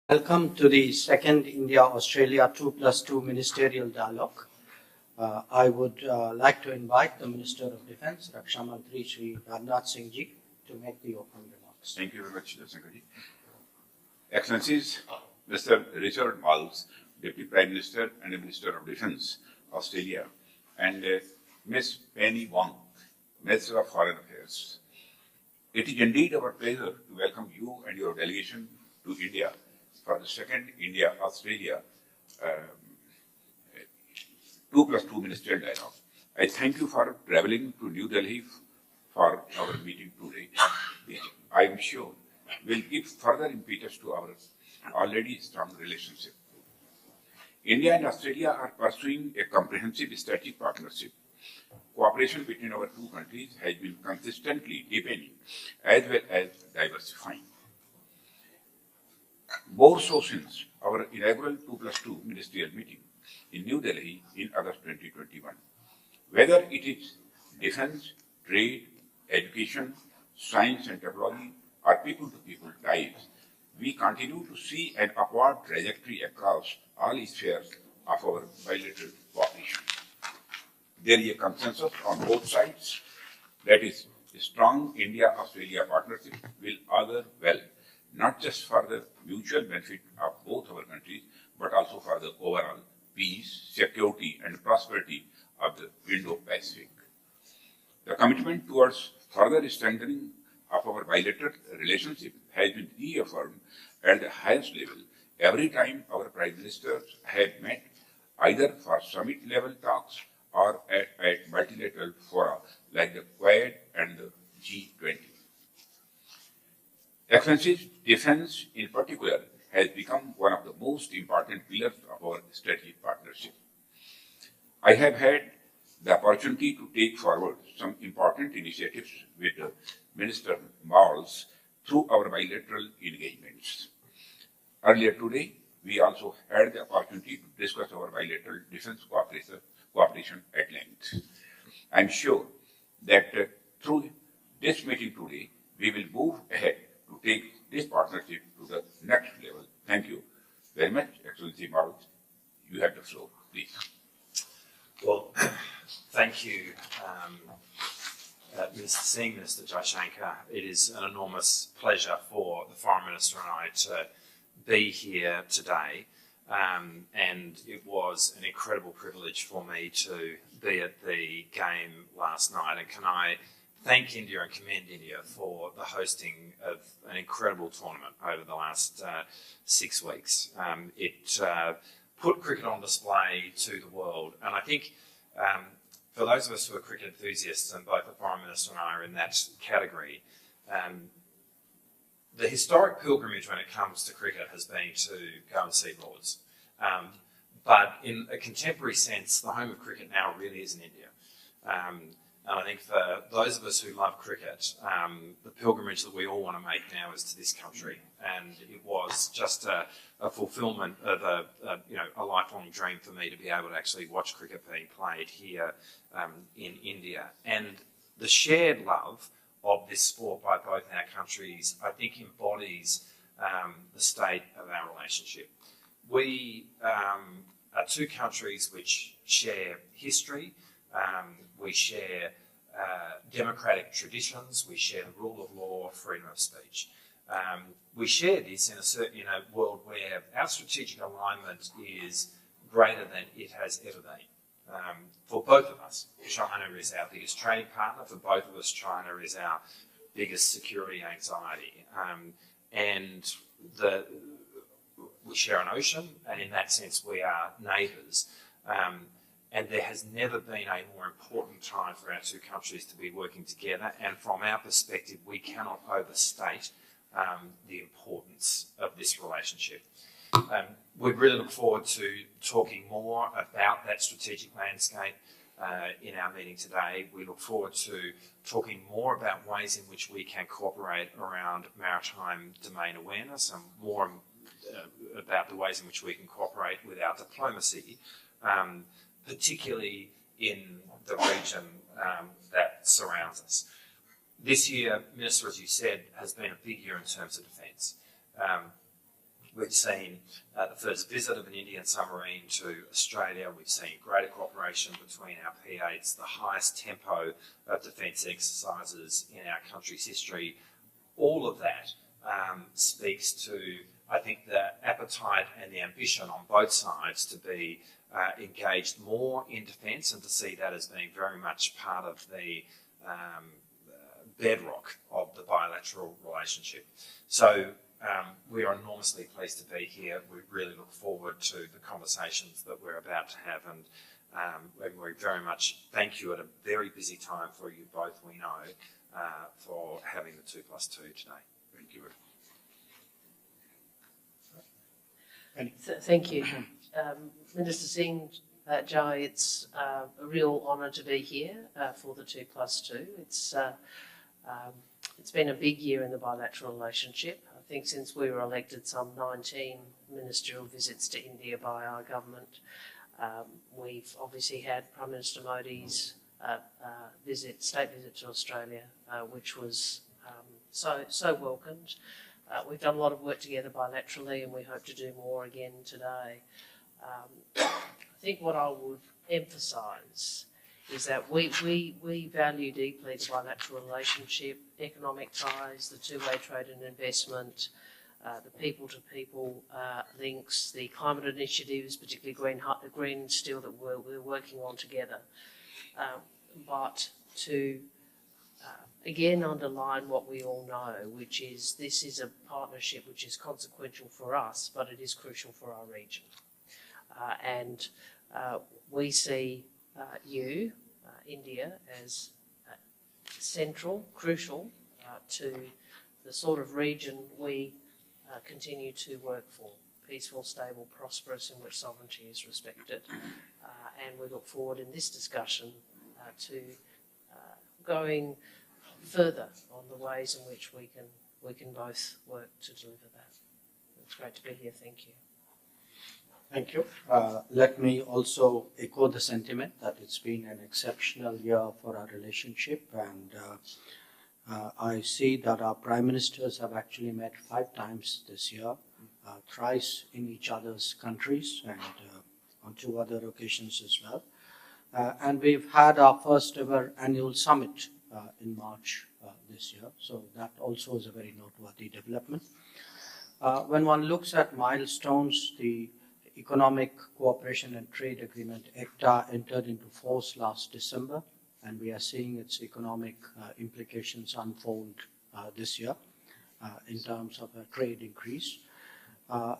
Welcome to the second India-Australia 2+2 Ministerial Dialogue. I would like to invite the Minister of Defence, Raksha Mantri Shri Rajnath Singh Ji, to make the opening remarks. Thank you very much, Sankarji. Excellencies, Mr. Richard Marles, Deputy Prime Minister and Minister of Defence, Australia, and Ms. Penny Wong, Minister of Foreign Affairs. It is indeed our pleasure to welcome you and your delegation to India for the second India-Australia 2+2 Ministerial Dialogue. I thank you for traveling to New Delhi for our meeting today, which I am sure will give further impetus to our already strong relationship. India and Australia are pursuing a comprehensive strategic partnership. Cooperation between our two countries has been consistently deepening as well as diversifying. More so since our inaugural 2+2 ministerial meeting in New Delhi in August 2021. Whether it is defense, trade, education, science and technology, or people-to-people ties, we continue to see an upward trajectory across all spheres of our bilateral cooperation. There is a consensus on both sides that is a strong India-Australia partnership will augur well, not just for the mutual benefit of both our countries, but also for the overall peace, security, and prosperity of the Indo-Pacific. The commitment towards further strengthening of our bilateral relationship has been reaffirmed at the highest level every time our Prime Ministers have met, either for summit-level talks or at multilateral fora like the Quad and the G20. Excellencies, defense in particular has become one of the most important pillars of our strategic partnership. I have had the opportunity to take forward some important initiatives with Minister Marles through our bilateral engagements. Earlier today, we also had the opportunity to discuss our bilateral defense cooperation at length. I am sure that through this meeting today, we will move ahead to take this partnership to the next level. Thank you very much, Excellency Marles. You have the floor, please. Well, thank you, Mr. Singh, Mr. Jaishankar. It is an enormous pleasure for the Foreign Minister and I to be here today. And it was an incredible privilege for me to be at the game last night. And can I thank India and commend India for the hosting of an incredible tournament over the last 6 weeks. It put cricket on display to the world. And I think for those of us who are cricket enthusiasts, and both the Foreign Minister and I are in that category, the historic pilgrimage when it comes to cricket has been to go and see Lords. But in a contemporary sense, the home of cricket now really is in India. And I think for those of us who love cricket, the pilgrimage that we all want to make now is to this country. And it was just a fulfilment of a lifelong dream for me to be able to actually watch cricket being played here in India. And the shared love of this sport by both our countries, I think, embodies the state of our relationship. We are two countries which share history, we share democratic traditions, we share the rule of law, freedom of speech. We share this in a world where our strategic alignment is greater than it has ever been. For both of us, China is our biggest trading partner. For both of us, China is our biggest security anxiety. And we share an ocean, and in that sense, we are neighbours. And there has never been a more important time for our two countries to be working together. And from our perspective, we cannot overstate the importance of this relationship. We really look forward to talking more about that strategic landscape in our meeting today. We look forward to talking more about ways in which we can cooperate around maritime domain awareness and more about the ways in which we can cooperate with our diplomacy, particularly in the region that surrounds us. This year, Minister, as you said, has been a big year in terms of defence. We've seen the first visit of an Indian submarine to Australia. We've seen greater cooperation between our P8s, the highest tempo of defence exercises in our country's history. All of that speaks to, I think, the appetite and the ambition on both sides to be engaged more in defence and to see that as being very much part of the bedrock of the bilateral relationship. So we are enormously pleased to be here. We really look forward to the conversations that we're about to have, and we very much thank you at a very busy time for you both, we know, for having the 2+2 today. Thank you. Thank you. Minister Singh, Jai, it's a real honour to be here for the 2+2. It's been a big year in the bilateral relationship. I think since we were elected, some 19 ministerial visits to India by our government. We've obviously had Prime Minister Modi's state visit to Australia, which was so welcomed. We've done a lot of work together bilaterally, and we hope to do more again today. I think what I would emphasise is that we value deeply the bilateral relationship, economic ties, the two-way trade and investment, the people-to-people links, the climate initiatives, particularly green steel that we're working on together. But to again underline what we all know, which is this is a partnership which is consequential for us, but it is crucial for our region. And we see you, India, as central, crucial to the sort of region we continue to work for, peaceful, stable, prosperous, in which sovereignty is respected. And we look forward in this discussion to going further on the ways in which we can both work to deliver that. It's great to be here. Thank you. Thank you. Let me also echo the sentiment that it's been an exceptional year for our relationship, and I see that our Prime Ministers have actually met 5 times this year, thrice in each other's countries and on 2 other occasions as well. And we've had our first ever annual summit in March this year, so that also is a very noteworthy development. When one looks at milestones, the Economic Cooperation and Trade Agreement, ECTA, entered into force last December, and we are seeing its economic implications unfold this year in terms of a trade increase.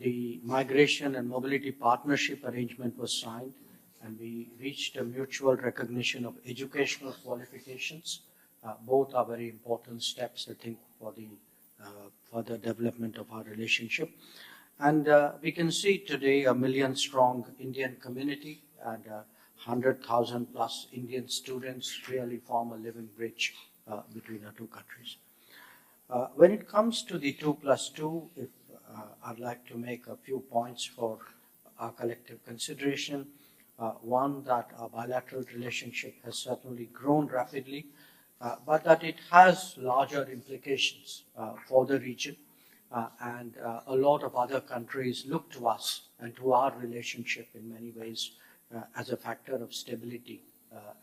The Migration and Mobility Partnership Arrangement was signed, and we reached a mutual recognition of educational qualifications. Both are very important steps, I think, for the further development of our relationship. And we can see today a 1 million-strong Indian community and 100,000 plus Indian students really form a living bridge between our 2 countries. When it comes to the 2+2, I'd like to make a few points for our collective consideration. One, that our bilateral relationship has certainly grown rapidly, but that it has larger implications for the region. And a lot of other countries look to us and to our relationship in many ways as a factor of stability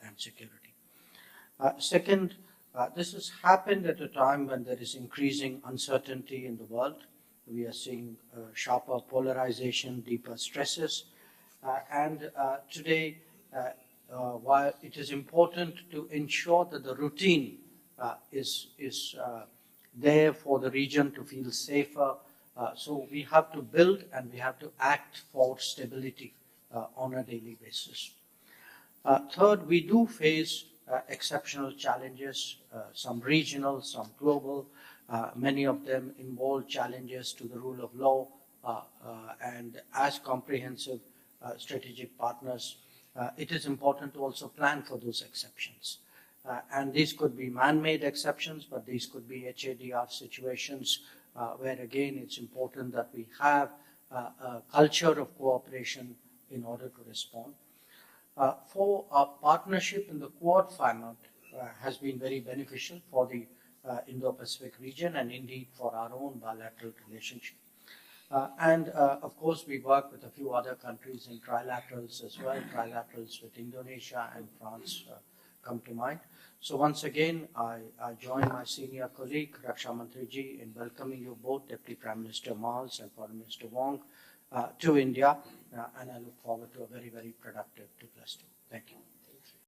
and security. Second, this has happened at a time when there is increasing uncertainty in the world. We are seeing sharper polarization, deeper stresses. And today, while it is important to ensure that the routine is there for the region to feel safer, so we have to build and we have to act for stability on a daily basis. Third, we do face exceptional challenges, some regional, some global. Many of them involve challenges to the rule of law, and as comprehensive strategic partners, it is important to also plan for those exceptions. And these could be man-made exceptions, but these could be HADR situations where, again, it's important that we have a culture of cooperation in order to respond. For our partnership in the Quad format has been very beneficial for the Indo-Pacific region and indeed for our own bilateral relationship. Of course, we work with a few other countries in trilaterals as well. Trilaterals with Indonesia and France come to mind. So once again, I join my senior colleague, Raksha Mantri Ji, in welcoming you both, Deputy Prime Minister Miles and Foreign Minister Wong, to India. And I look forward to a very, very productive 2+2. Thank you.